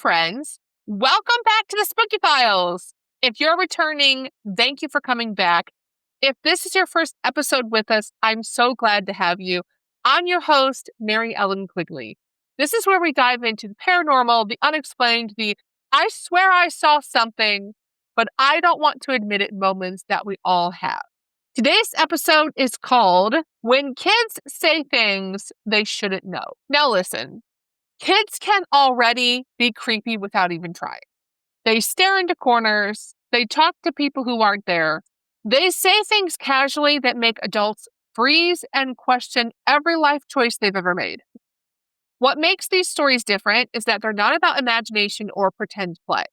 friends. Welcome back to the Spooky Files. If you're returning, thank you for coming back. If this is your first episode with us, I'm so glad to have you. I'm your host, Mary Ellen Quigley. This is where we dive into the paranormal, the unexplained, the I swear I saw something, but I don't want to admit it moments that we all have. Today's episode is called When Kids Say Things They Shouldn't Know. Now listen. Kids can already be creepy without even trying. They stare into corners. They talk to people who aren't there. They say things casually that make adults freeze and question every life choice they've ever made. What makes these stories different is that they're not about imagination or pretend play.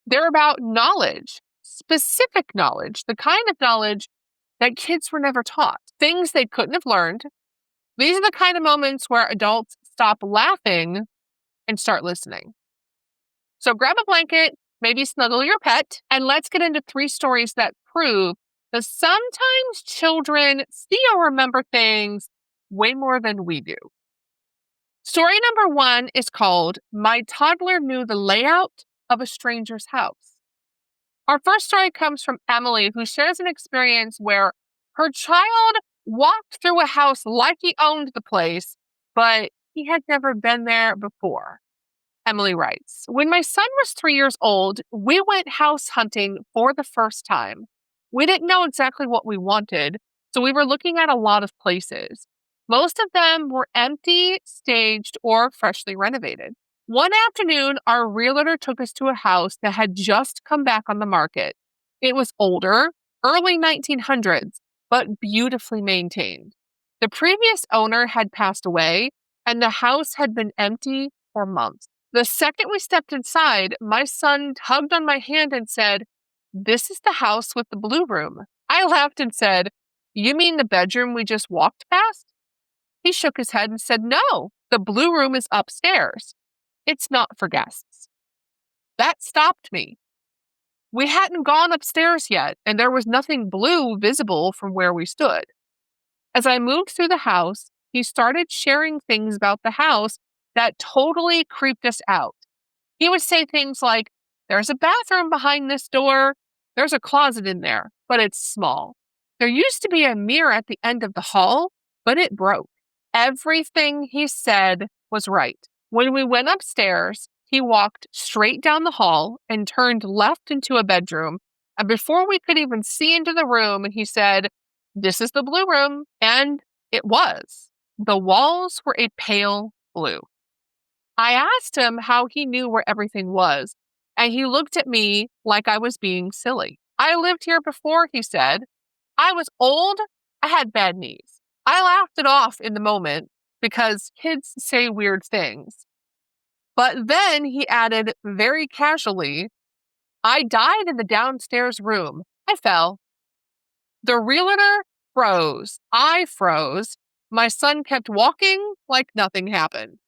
They're about knowledge, specific knowledge, the kind of knowledge that kids were never taught, things they couldn't have learned. These are the kind of moments where adults stop laughing and start listening. So grab a blanket, maybe snuggle your pet, and let's get into 3 stories that prove that sometimes children see or remember things way more than we do. Story number 1 is called My Toddler Knew the Layout of a Stranger's House. Our first story comes from Emily, who shares an experience where her child walked through a house like he owned the place, but he had never been there before. Emily writes, When my son was 3 years old, we went house hunting for the first time. We didn't know exactly what we wanted, so we were looking at a lot of places. Most of them were empty, staged, or freshly renovated. One afternoon, our realtor took us to a house that had just come back on the market. It was older, early 1900s, but beautifully maintained. The previous owner had passed away, and the house had been empty for months. The second we stepped inside, my son tugged on my hand and said, "This is the house with the blue room." I laughed and said, "You mean the bedroom we just walked past?" He shook his head and said, "No, the blue room is upstairs. It's not for guests." That stopped me. We hadn't gone upstairs yet, and there was nothing blue visible from where we stood. As I moved through the house, he started sharing things about the house that totally creeped us out. He would say things like, "There's a bathroom behind this door. There's a closet in there, but it's small. There used to be a mirror at the end of the hall, but it broke." Everything he said was right. When we went upstairs, he walked straight down the hall and turned left into a bedroom. And before we could even see into the room, he said, "This is the blue room." And it was. The walls were a pale blue. I asked him how he knew where everything was, and he looked at me like I was being silly. "I lived here before," he said. "I was old. I had bad knees." I laughed it off in the moment because kids say weird things. But then he added very casually, "I died in the downstairs room. I fell." The realtor froze. I froze. My son kept walking like nothing happened.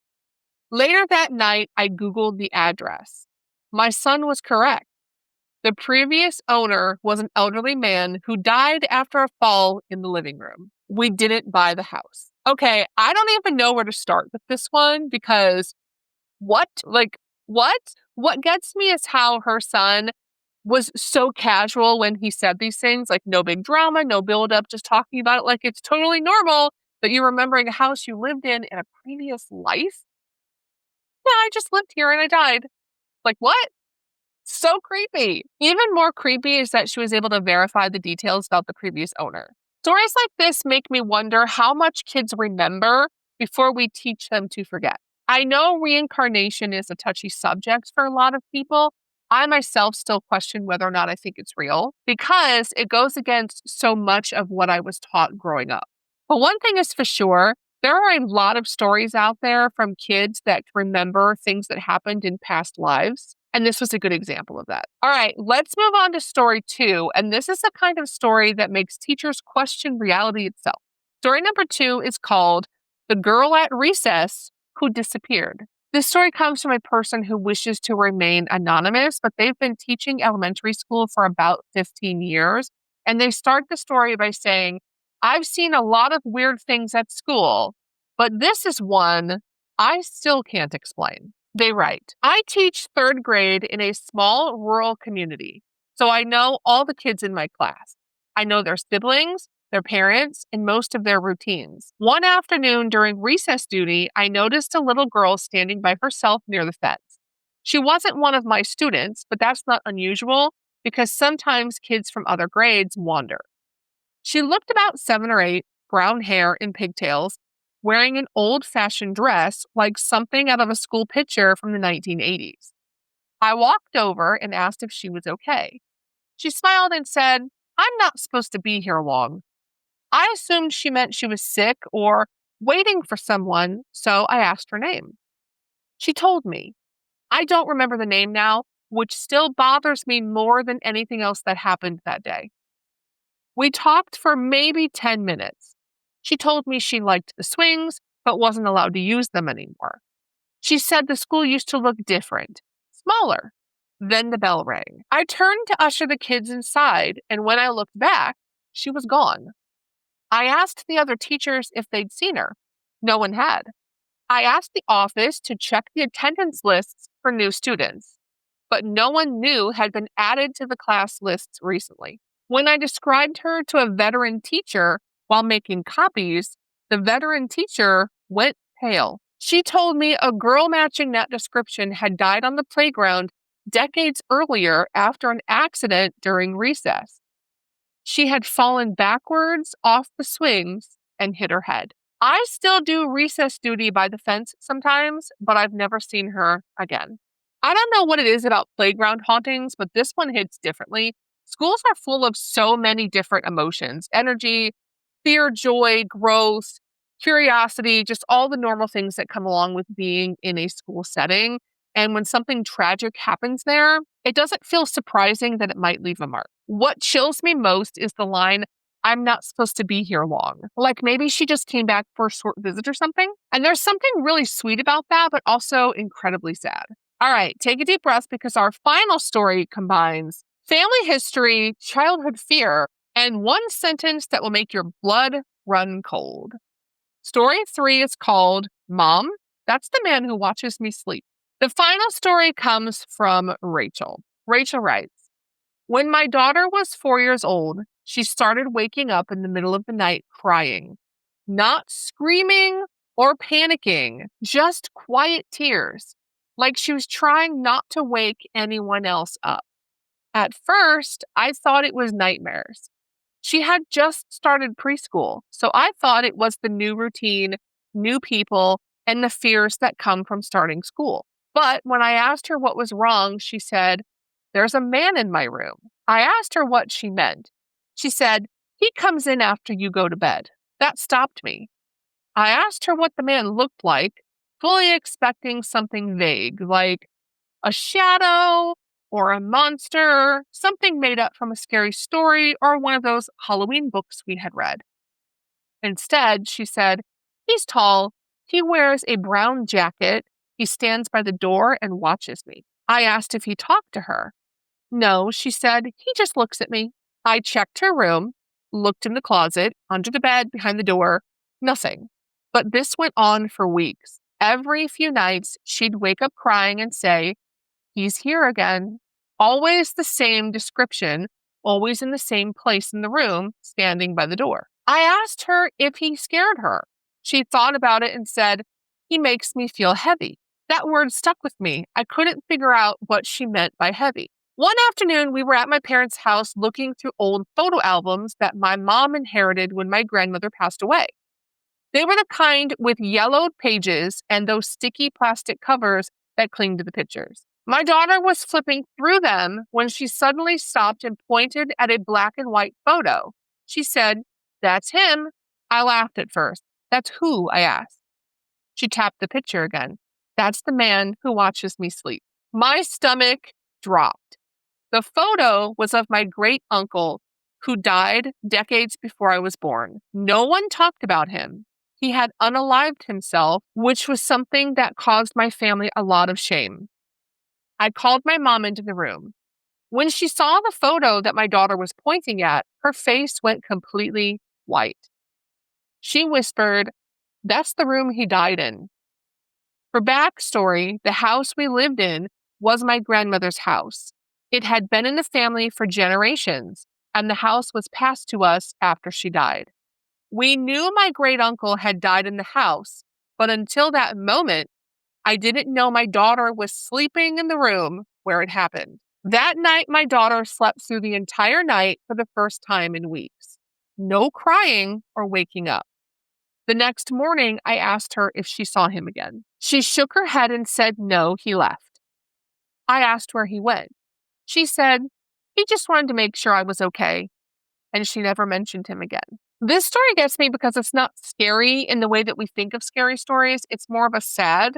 Later that night, I Googled the address. My son was correct. The previous owner was an elderly man who died after a fall in the living room. We didn't buy the house. Okay, I don't even know where to start with this one because what? What gets me is how her son was so casual when he said these things, like no big drama, no buildup, just talking about it like it's totally normal that you're remembering a house you lived in a previous life. Yeah, I just lived here and I died. Like, what? So creepy. Even more creepy is that she was able to verify the details about the previous owner. Stories like this make me wonder how much kids remember before we teach them to forget. I know reincarnation is a touchy subject for a lot of people. I myself still question whether or not I think it's real because it goes against so much of what I was taught growing up. But one thing is for sure, there are a lot of stories out there from kids that remember things that happened in past lives. And this was a good example of that. All right, let's move on to story 2. And this is the kind of story that makes teachers question reality itself. Story number 2 is called The Girl at Recess Who Disappeared. This story comes from a person who wishes to remain anonymous, but they've been teaching elementary school for about 15 years. And they start the story by saying, "I've seen a lot of weird things at school, but this is one I still can't explain." They write, I teach third grade in a small rural community, so I know all the kids in my class. I know their siblings, their parents, and most of their routines. One afternoon during recess duty, I noticed a little girl standing by herself near the fence. She wasn't one of my students, but that's not unusual because sometimes kids from other grades wander. She looked about 7 or 8, brown hair and pigtails, wearing an old fashioned dress like something out of a school picture from the 1980s. I walked over and asked if she was okay. She smiled and said, I'm not supposed to be here long. I assumed she meant she was sick or waiting for someone, so I asked her name. She told me. I don't remember the name now, which still bothers me more than anything else that happened that day. We talked for maybe 10 minutes. She told me she liked the swings, but wasn't allowed to use them anymore. She said the school used to look different, smaller. Then the bell rang. I turned to usher the kids inside, and when I looked back, she was gone. I asked the other teachers if they'd seen her. No one had. I asked the office to check the attendance lists for new students, but no one new had been added to the class lists recently. When I described her to a veteran teacher while making copies, the veteran teacher went pale. She told me a girl matching that description had died on the playground decades earlier after an accident during recess. She had fallen backwards off the swings and hit her head. I still do recess duty by the fence sometimes, but I've never seen her again. I don't know what it is about playground hauntings, but this one hits differently. Schools are full of so many different emotions: energy, fear, joy, growth, curiosity, just all the normal things that come along with being in a school setting. And when something tragic happens there, it doesn't feel surprising that it might leave a mark. What chills me most is the line, I'm not supposed to be here long. Like maybe she just came back for a short visit or something. And there's something really sweet about that, but also incredibly sad. All right, take a deep breath because our final story combines family history, childhood fear, and one sentence that will make your blood run cold. Story 3 is called Mom, That's the Man Who Watches Me Sleep. The final story comes from Rachel. Rachel writes, when my daughter was 4 years old, she started waking up in the middle of the night crying. Not screaming or panicking, just quiet tears, like she was trying not to wake anyone else up. At first, I thought it was nightmares. She had just started preschool, so I thought it was the new routine, new people, and the fears that come from starting school. But when I asked her what was wrong, she said, there's a man in my room. I asked her what she meant. She said, he comes in after you go to bed. That stopped me. I asked her what the man looked like, fully expecting something vague, like a shadow or a monster, something made up from a scary story or one of those Halloween books we had read. Instead, she said, he's tall. He wears a brown jacket. He stands by the door and watches me. I asked if he talked to her. No, she said, he just looks at me. I checked her room, looked in the closet, under the bed, behind the door. Nothing. But this went on for weeks. Every few nights, she'd wake up crying and say, he's here again. Always the same description, always in the same place in the room, standing by the door. I asked her if he scared her. She thought about it and said, he makes me feel heavy. That word stuck with me. I couldn't figure out what she meant by heavy. One afternoon, we were at my parents' house looking through old photo albums that my mom inherited when my grandmother passed away. They were the kind with yellowed pages and those sticky plastic covers that cling to the pictures. My daughter was flipping through them when she suddenly stopped and pointed at a black and white photo. She said, that's him. I laughed at first. That's who? I asked. She tapped the picture again. That's the man who watches me sleep. My stomach dropped. The photo was of my great uncle who died decades before I was born. No one talked about him. He had unalived himself, which was something that caused my family a lot of shame. I called my mom into the room. When she saw the photo that my daughter was pointing at, her face went completely white. She whispered, that's the room he died in. For backstory, the house we lived in was my grandmother's house. It had been in the family for generations, and the house was passed to us after she died. We knew my great uncle had died in the house, but until that moment, I didn't know my daughter was sleeping in the room where it happened. That night, my daughter slept through the entire night for the first time in weeks. No crying or waking up. The next morning, I asked her if she saw him again. She shook her head and said no, he left. I asked where he went. She said he just wanted to make sure I was okay, and she never mentioned him again. This story gets me because it's not scary in the way that we think of scary stories. It's more of a sad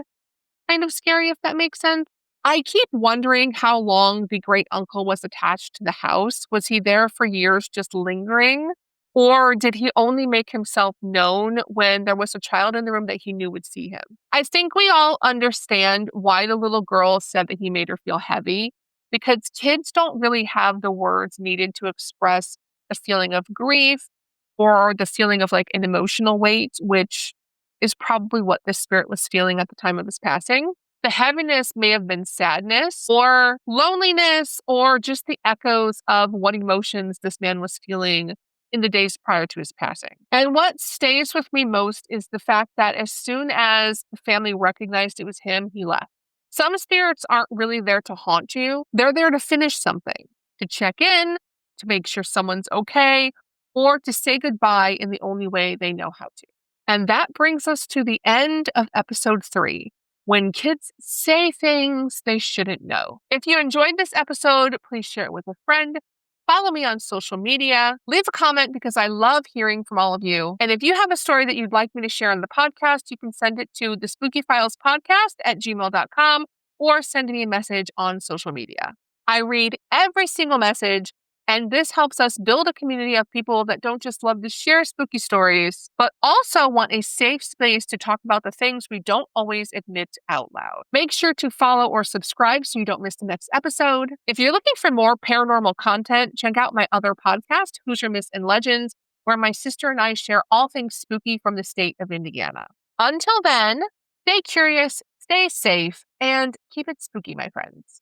kind of scary, if that makes sense. I keep wondering how long the great uncle was attached to the house. Was he there for years just lingering? Or did he only make himself known when there was a child in the room that he knew would see him? I think we all understand why the little girl said that he made her feel heavy, because kids don't really have the words needed to express a feeling of grief or the feeling of like an emotional weight, which is probably what this spirit was feeling at the time of his passing. The heaviness may have been sadness or loneliness or just the echoes of what emotions this man was feeling in the days prior to his passing. And what stays with me most is the fact that as soon as the family recognized it was him, he left. Some spirits aren't really there to haunt you. They're there to finish something, to check in, to make sure someone's okay, or to say goodbye in the only way they know how to. And that brings us to the end of episode 3, when kids say things they shouldn't know. If you enjoyed this episode, please share it with a friend. Follow me on social media. Leave a comment because I love hearing from all of you. And if you have a story that you'd like me to share on the podcast, you can send it to the spookyfilespodcast@gmail.com or send me a message on social media. I read every single message, and this helps us build a community of people that don't just love to share spooky stories, but also want a safe space to talk about the things we don't always admit out loud. Make sure to follow or subscribe so you don't miss the next episode. If you're looking for more paranormal content, check out my other podcast, Who's Your Myths and Legends, where my sister and I share all things spooky from the state of Indiana. Until then, stay curious, stay safe, and keep it spooky, my friends.